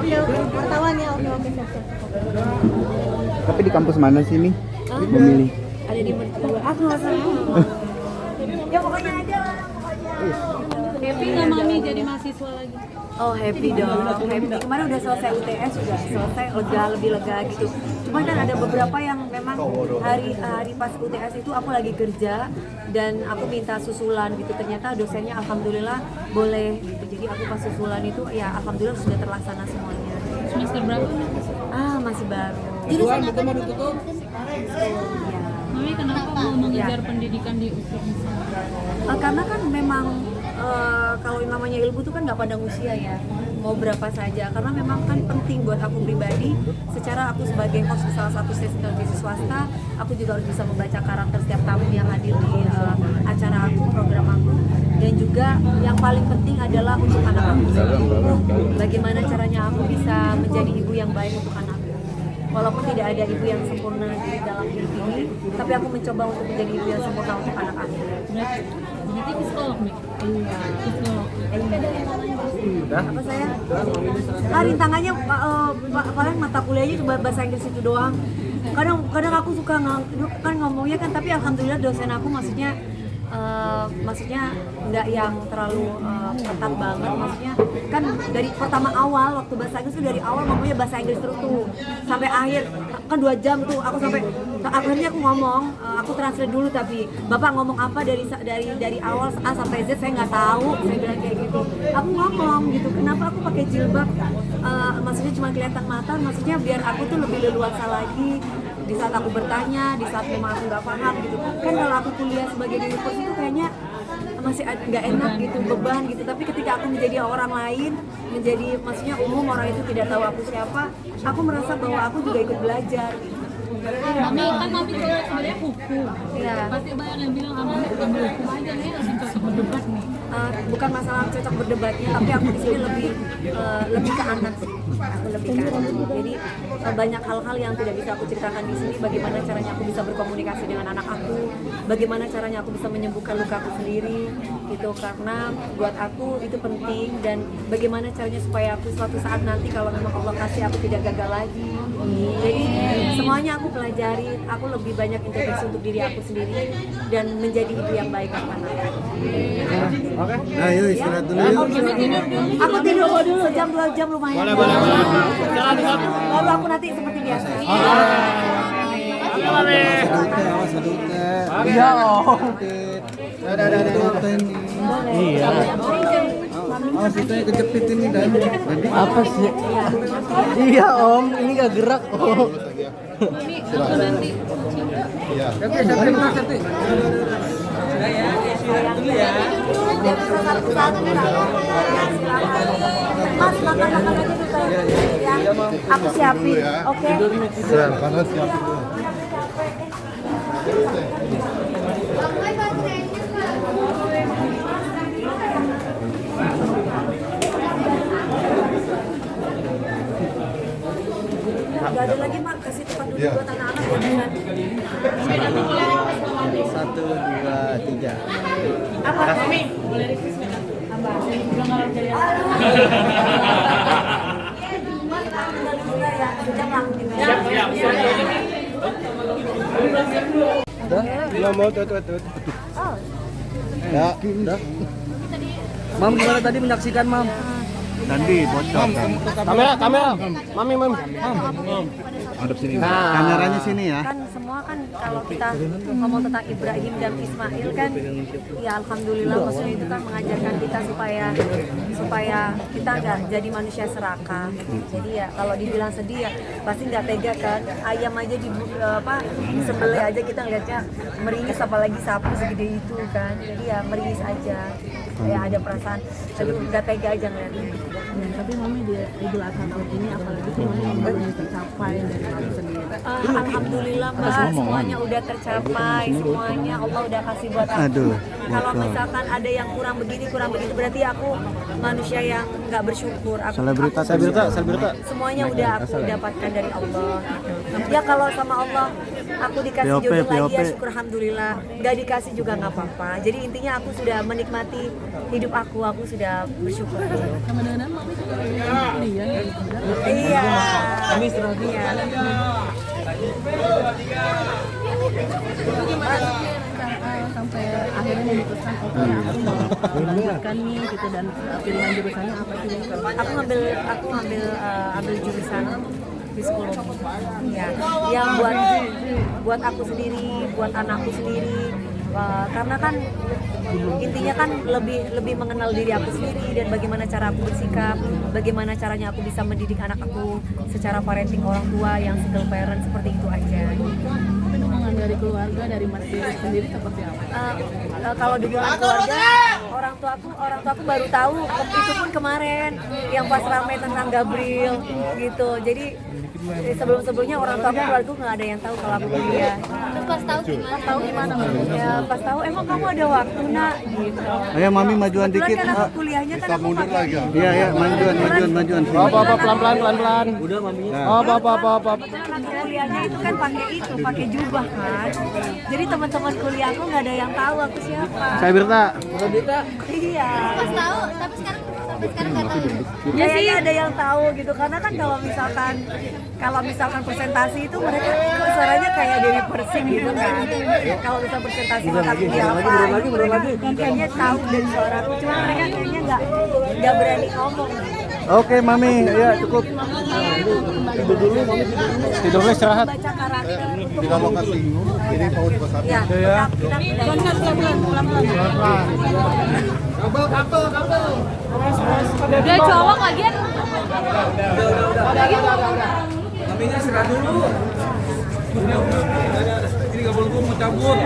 Oke, wartawan ya, oke, siap. Tapi di kampus mana sih nih memilih? Ada di mertua. Aku nggak tahu. Ya pokoknya aja lah. Happy nggak mami jadi mahasiswa lagi? Oh happy dong, happy. Kemarin udah selesai UTS juga, selesai lega, lebih lega gitu. Cuman kan ada beberapa yang memang hari pas UTS itu aku lagi kerja dan aku minta susulan gitu. Ternyata dosennya alhamdulillah boleh gitu. Jadi aku pas susulan itu ya alhamdulillah sudah terlaksana semuanya. Semester berapa? Masih baru. Jurusan itu mau ditutup? Iya. Mami kenapa mau mengejar pendidikan di UPI? Karena kan memang kalau yang namanya ilmu itu kan nggak pandang usia ya, mau berapa saja. Karena memang kan penting buat aku pribadi. Secara aku sebagai host di salah satu stasiun televisi swasta, aku juga harus bisa membaca karakter setiap tamu yang hadir di acara aku, program aku. Dan juga yang paling penting adalah untuk anak aku sendiri. Bagaimana caranya aku bisa menjadi ibu yang baik untuk anakku. Walaupun tidak ada ibu yang sempurna di dalam hidup ini, tapi aku mencoba untuk menjadi ibu yang sempurna untuk anak aku. Berarti psikolog nih? Iya, psikolog. Apa saya? Rintangannya paling mata kuliahnya cuma bahasa Inggris itu doang. Kadang aku suka kan ngomongnya kan, tapi alhamdulillah dosen aku maksudnya nggak yang terlalu ketat banget, maksudnya kan dari pertama awal waktu bahasa Inggris tuh dari awal ngomongnya bahasa Inggris terus tuh sampai akhir kan 2 jam tuh aku sampai akhirnya aku ngomong aku translate dulu, tapi bapak ngomong apa dari awal A sampai Z saya nggak tahu, saya bilang kayak gitu. Aku ngomong gitu, kenapa aku pakai jilbab, maksudnya cuma kelihatan mata, maksudnya biar aku tuh lebih leluasa lagi di saat aku bertanya, di saat memang aku nggak paham gitu. Kan kalau aku kuliah sebagai universe itu kayaknya masih nggak enak gitu, beban gitu. Tapi ketika aku menjadi orang lain, menjadi maksudnya umum, orang itu tidak tahu aku siapa, aku merasa bahwa aku juga ikut belajar gitu. Mami kan mami tuh sebenarnya hukum. Iya. Pasti banyak yang bilang mami ambil hukum aja nih, langsung cocok berdebat nih. Bukan masalah cocok berdebatnya, tapi aku di sini lebih ke anak sih. Aku lebih ke anak. Jadi banyak hal-hal yang tidak bisa aku ceritakan di sini. Bagaimana caranya aku bisa berkomunikasi dengan anak aku, bagaimana caranya aku bisa menyembuhkan luka aku sendiri, gitu. Karena buat aku itu penting, dan bagaimana caranya supaya aku suatu saat nanti kalau memang Allah kasih aku tidak gagal lagi. Jadi semuanya aku pelajari. Aku lebih banyak introspeksi untuk diri aku sendiri dan menjadi ibu yang baik untuk anak. Oke. Ayo istirahat dulu yuk. Aku tidur sejam 2 jam lumayan. Boleh. Lalu aku nanti seperti biasa. Awas aduknya. Iya om. Ada. Iya. Awas itu kejepit ini dan. Apa sih? Iya om, ini gak gerak om. Mami aku nanti. Iya. Satu. Mas, makan aja dulu ya. Aku siapin, oke? Panas siap dulu. Gak ada lagi mak, kasih tempat duduk buat anak-anak ya dengan 1, 2, 3. apa? Mami, boleh request apa? Mas, tinggal juga ya, sejam langsung tinggal. Belum mau tuh. Oh, Ya, udah. Mam gimana tadi menyaksikan Mam? Tadi bocor kan. Kamera. Mami. Hadap sini. Kameranya sini ya. kan semua kan kalau kita ngomong tentang Ibrahim dan Ismail kan, ya alhamdulillah maksudnya itu kan mengajarkan kita supaya kita nggak jadi manusia serakah. Jadi ya kalau dibilang sedih ya pasti nggak tega kan. Ayam aja disembelih aja kita ngeliatnya meringis, apalagi sapi segede itu kan. Jadi ya meringis aja. Ya ada perasaan, tapi nggak tega aja ngeliatnya. Tapi mami di Idul Adha tahun ini apalagi semuanya yang belum tercapai dari mami sendiri. Alhamdulillah mbak, semuanya udah tercapai, semuanya Allah udah kasih buat aku. Aduh, Kalau bocor. misalkan ada yang kurang begini, kurang begitu, berarti aku manusia yang nggak bersyukur. Selebritas. Semuanya udah aku dapatkan dari Allah. Ya kalau sama Allah aku dikasih POP. jodoh lagi ya syukur alhamdulillah. Nggak dikasih juga nggak apa-apa. Jadi intinya aku sudah menikmati hidup aku sudah bersyukur. Sama dengan mami juga lagi kuliah ya. Iya. Kami istirahat dulu. Iya. Sampai akhirnya memutuskan oke aku mau melanjutkan nih gitu dan pilihan jurusannya apa sih? Aku ambil jurusan psikologi. Ya, yang buat aku sendiri, buat anakku sendiri. Karena kan intinya kan lebih mengenal diri aku sendiri dan bagaimana cara aku bersikap, bagaimana caranya aku bisa mendidik anak aku secara parenting orang tua yang single parent seperti itu aja. Tapi dukungan dari keluarga, dari Mas Dewi sendiri seperti apa? Kalau dukungan keluarga, orang tuaku baru tahu itu pun kemarin yang pas ramai tentang Gabriel gitu. Jadi sebelumnya orang tua aku, keluarga nggak ada yang tahu kalau aku kuliah. Terus pas tahu gimana? Tahu gimana? Ya pas tahu emang kamu ada waktu nak gitu. Ayo mami majuan Kebetulan dikit. kan aku kuliahnya kan aku pakai. Iya ya, majuan. Apa pelan-pelan. Udah maminya. Apa. Kebetulan aku kuliahnya itu kan pakai jubah kan. Jadi teman-teman kuliahku nggak ada yang tahu aku siapa. Saya Birta. Iya. Pas tahu, tapi sekarang sampai sekarang nggak tahu. Ya sih ada yang tahu gitu karena kan kalau misalkan presentasi itu mereka kok suaranya kayak Dewi Persik gitu kan. Kalau bisa presentasi aku siapa, mereka kayaknya tahu dari suaraku. Cuma mereka kayaknya nggak berani ngomong. Oke mami, ya cukup. Tidurnya istirahat. Baca karakter untuk Kita lokasi ini PAUD Pasar. ya. Dia cowok lagian. Maminya istirahat dulu. Ini nggak boleh mau cabut.